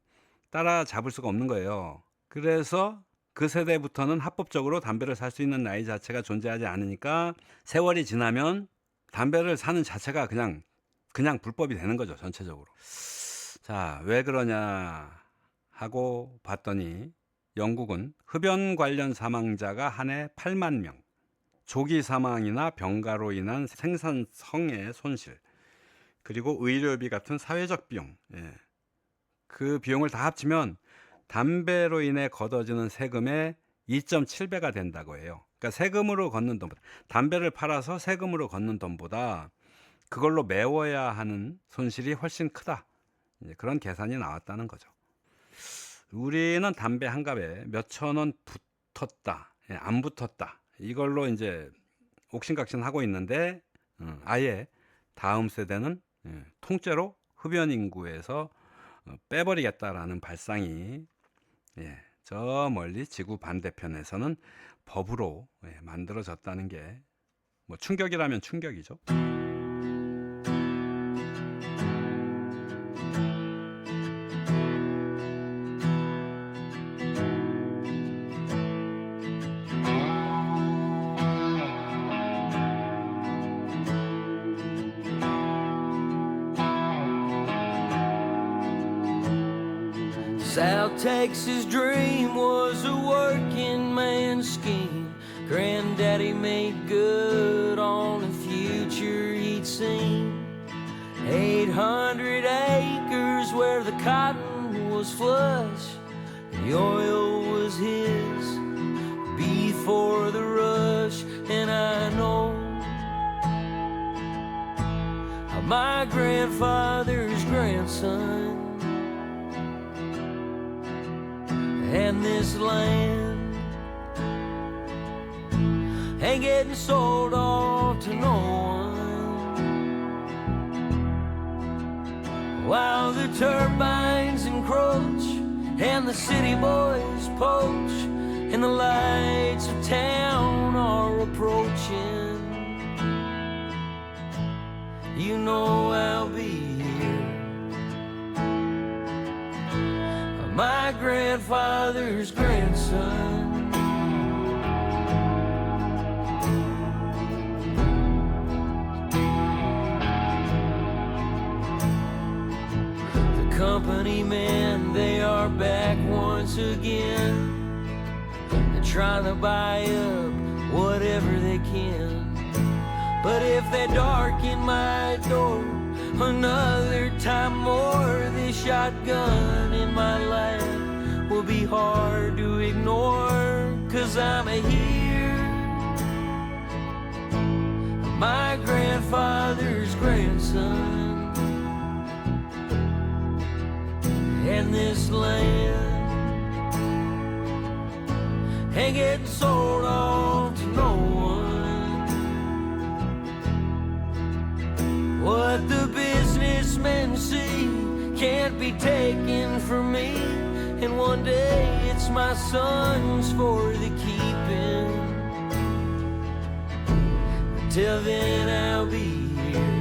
따라잡을 수가 없는 거예요. 그래서 그 세대부터는 합법적으로 담배를 살 수 있는 나이 자체가 존재하지 않으니까 세월이 지나면 담배를 사는 자체가 그냥 불법이 되는 거죠, 전체적으로. 자, 왜 그러냐 하고 봤더니 영국은 흡연 관련 사망자가 한 해 8만 명, 조기 사망이나 병가로 인한 생산성의 손실, 그리고 의료비 같은 사회적 비용, 그 비용을 다 합치면 담배로 인해 걷어지는 세금의 2.7배가 된다고 해요. 그러니까 세금으로 걷는 돈보다, 담배를 팔아서 세금으로 걷는 돈보다 그걸로 메워야 하는 손실이 훨씬 크다, 그런 계산이 나왔다는 거죠. 우리는 담배 한 갑에 몇천 원 붙었다, 안 붙었다, 이걸로 이제 옥신각신하고 있는데, 아예 다음 세대는 통째로 흡연 인구에서 빼버리겠다라는 발상이 저 멀리 지구 반대편에서는 법으로 만들어졌다는 게 뭐 충격이라면 충격이죠. South Texas dream was a working man's scheme. Granddaddy made good on the future he'd seen. 800 acres where the cotton was flush and the oil was his before the rush. And I know my grandfather's grandson, and this land ain't getting sold off to no one, while the turbines encroach and the city boys poach and the lights of town are approaching. You know I'll be here, my grandfather's grandson. The company men, they are back once again. They're trying to buy up whatever they can. But if they darken my door another time more, this shotgun in my lap will be hard to ignore. 'Cause I'm here, my grandfather's grandson, and this land ain't getting sold off to no one. What the businessmen see can't be taken from me, and one day it's my son's for the keeping. Till then I'll be here,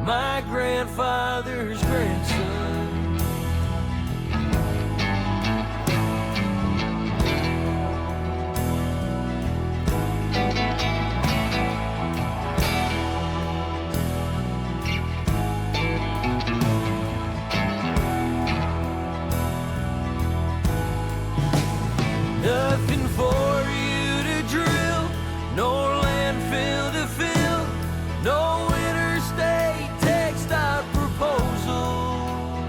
my grandfather's grandson. Nothing for you to drill, no landfill to fill, no interstate textile proposal,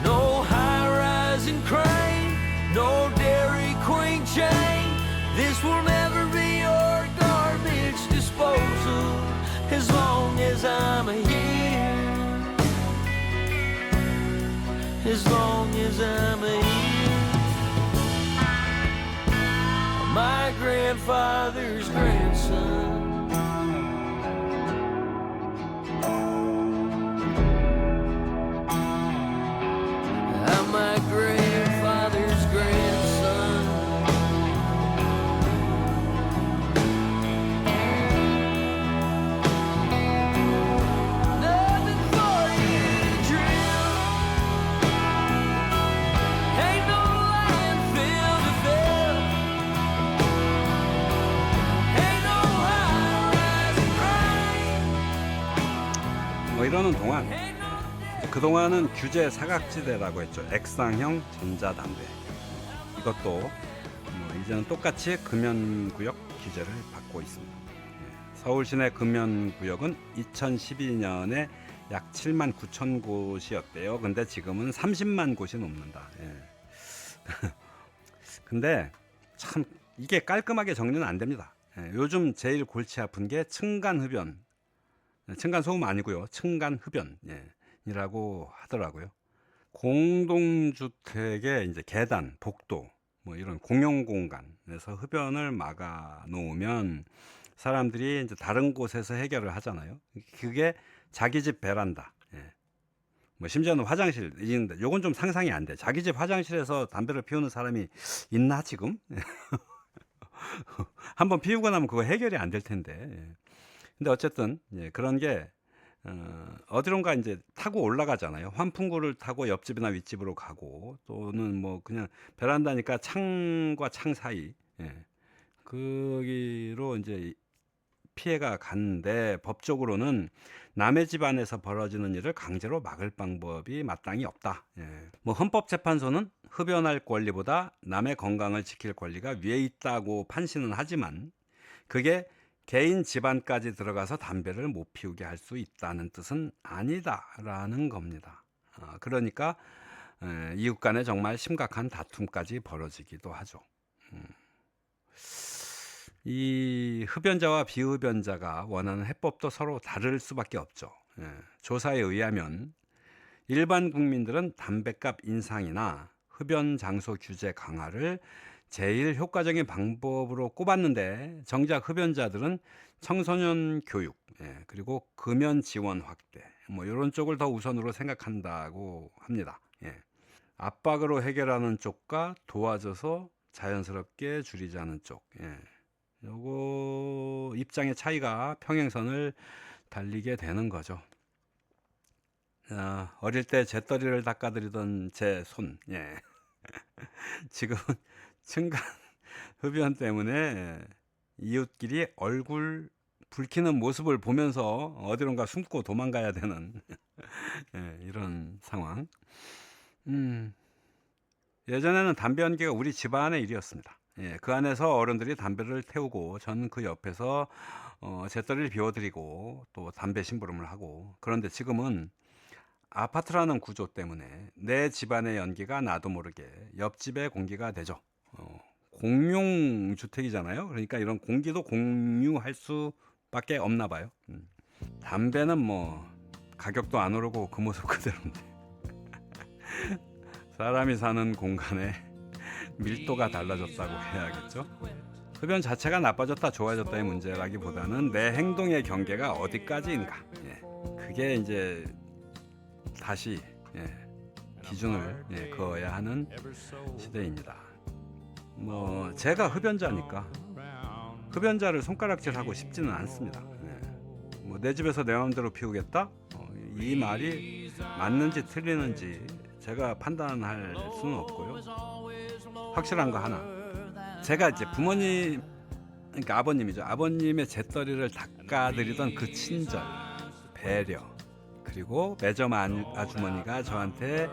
no high-rising crane, no Dairy Queen chain. This will never be your garbage disposal as long as I'm here, as long as I'm here, my grandfather's grandson. 뭐 이러는 동안 그동안은 규제 사각지대라고 했죠. 액상형 전자담배. 이것도 뭐 이제는 똑같이 금연구역 규제를 받고 있습니다. 서울 시내 금연구역은 2012년에 약 7만 9천 곳이었대요. 근데 지금은 30만 곳이 넘는다. 근데 참 이게 깔끔하게 정리는 안 됩니다. 요즘 제일 골치 아픈 게 층간흡연. 층간소음 아니고요. 층간흡연이라고 하더라고요. 공동주택의 이제 계단, 복도, 뭐 이런 공용 공간에서 흡연을 막아 놓으면 사람들이 이제 다른 곳에서 해결을 하잖아요. 그게 자기 집 베란다. 뭐 심지어는 화장실 있는데 요건 좀 상상이 안 돼. 자기 집 화장실에서 담배를 피우는 사람이 있나 지금? 한번 피우고 나면 그거 해결이 안 될 텐데. 근데 어쨌든 그런 게 어디론가 이제 타고 올라가잖아요. 환풍구를 타고 옆집이나 윗집으로 가고 또는 뭐 그냥 베란다니까 창과 창 사이 거기로 이제 피해가 갔는데 법적으로는 남의 집 안에서 벌어지는 일을 강제로 막을 방법이 마땅히 없다. 뭐 헌법재판소는 흡연할 권리보다 남의 건강을 지킬 권리가 위에 있다고 판시는 하지만 그게 개인 집안까지 들어가서 담배를 못 피우게 할 수 있다는 뜻은 아니다라는 겁니다. 그러니까 이웃 간에 정말 심각한 다툼까지 벌어지기도 하죠. 이 흡연자와 비흡연자가 원하는 해법도 서로 다를 수밖에 없죠. 조사에 의하면 일반 국민들은 담배값 인상이나 흡연 장소 규제 강화를 제일 효과적인 방법으로 꼽았는데 정작 흡연자들은 청소년 교육 그리고 금연 지원 확대 뭐 이런 쪽을 더 우선으로 생각한다고 합니다. 압박으로 해결하는 쪽과 도와줘서 자연스럽게 줄이자는 쪽 요거 입장의 차이가 평행선을 달리게 되는 거죠. 어릴 때 재떨이를 닦아드리던 제 손 지금은 층간 흡연 때문에 이웃끼리 얼굴 붉히는 모습을 보면서 어디론가 숨고 도망가야 되는 이런 상황. 예전에는 담배 연기가 우리 집안의 일이었습니다. 그 안에서 어른들이 담배를 태우고 저는 그 옆에서 재떨이를 비워드리고 또 담배 심부름을 하고. 그런데 지금은 아파트라는 구조 때문에 내 집안의 연기가 나도 모르게 옆집의 공기가 되죠. 공용 주택이잖아요. 그러니까 이런 공기도 공유할 수밖에 없나 봐요. 담배는 뭐 가격도 안 오르고 그 모습 그대로인데 사람이 사는 공간에 밀도가 달라졌다고 해야겠죠. 흡연 자체가 나빠졌다 좋아졌다의 문제라기보다는 내 행동의 경계가 어디까지인가 그게 이제 다시 기준을 그어야 하는 시대입니다. 뭐 제가 흡연자니까 흡연자를 손가락질하고 싶지는 않습니다. 뭐 내 집에서 내 마음대로 피우겠다? 이 말이 맞는지 틀리는지 제가 판단할 수는 없고요. 확실한 거 하나. 제가 이제 부모님, 그러니까 아버님이죠. 아버님의 재떨이를 닦아드리던 그 친절, 배려, 그리고 매점 아주머니가 저한테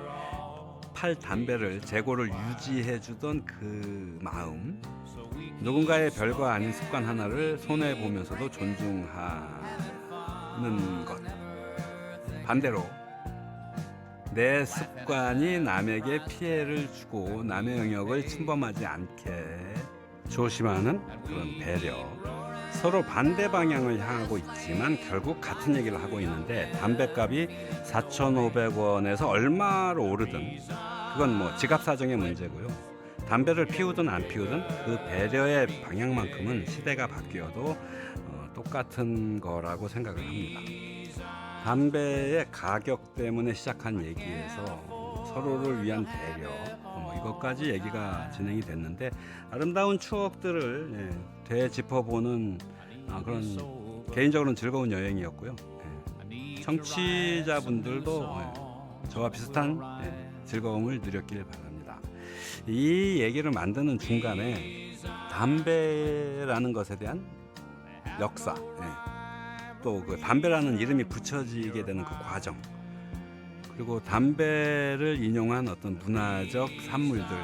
팔 담배를 재고를 유지해 주던 그 마음, 누군가의 별거 아닌 습관 하나를 손해 보면서도 존중하는 것. 반대로 내 습관이 남에게 피해를 주고 남의 영역을 침범하지 않게 조심하는 그런 배려. 서로 반대 방향을 향하고 있지만 결국 같은 얘기를 하고 있는데 담배값이 4,500원에서 얼마로 오르든 그건 뭐 지갑 사정의 문제고요. 담배를 피우든 안 피우든 그 배려의 방향만큼은 시대가 바뀌어도 똑같은 거라고 생각을 합니다. 담배의 가격 때문에 시작한 얘기에서 서로를 위한 배려 이것까지 얘기가 진행이 됐는데 아름다운 추억들을 되짚어보는 그런 개인적으로는 즐거운 여행이었고요. 청취자분들도 저와 비슷한 즐거움을 누렸길 바랍니다. 이 얘기를 만드는 중간에 담배라는 것에 대한 역사 또 그 담배라는 이름이 붙여지게 되는 그 과정, 그리고 담배를 인용한 어떤 문화적 산물들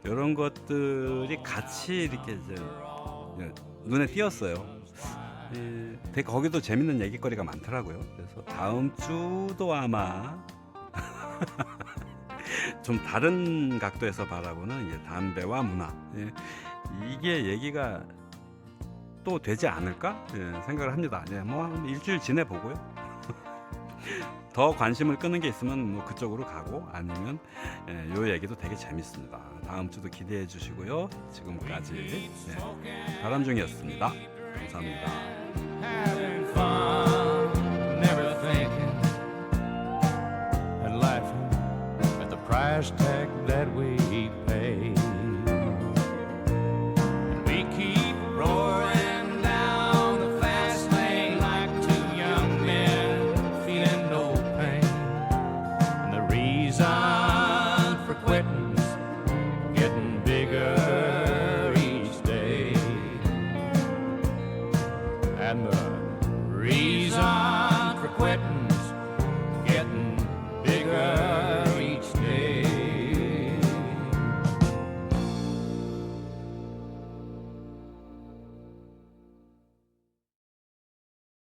이런 것들이 같이 이렇게 이제 눈에 띄었어요. 되게 거기도 재밌는 얘기거리가 많더라고요. 그래서 다음 주도 아마 좀 다른 각도에서 바라보는 이제 담배와 문화, 이게 얘기가 또 되지 않을까 생각을 합니다. 뭐 한 일주일 지내보고요. 더 관심을 끄는 게 있으면 뭐 그쪽으로 가고, 아니면 요 얘기도 되게 재밌습니다. 다음 주도 기대해 주시고요. 지금까지 바람중이었습니다. 감사합니다. having fun, never thinking and laughing at the price tag that we pay. And we keep roaring down the fast lane like two young men feeling no pain. And the reason for quitting's getting bigger each day. And the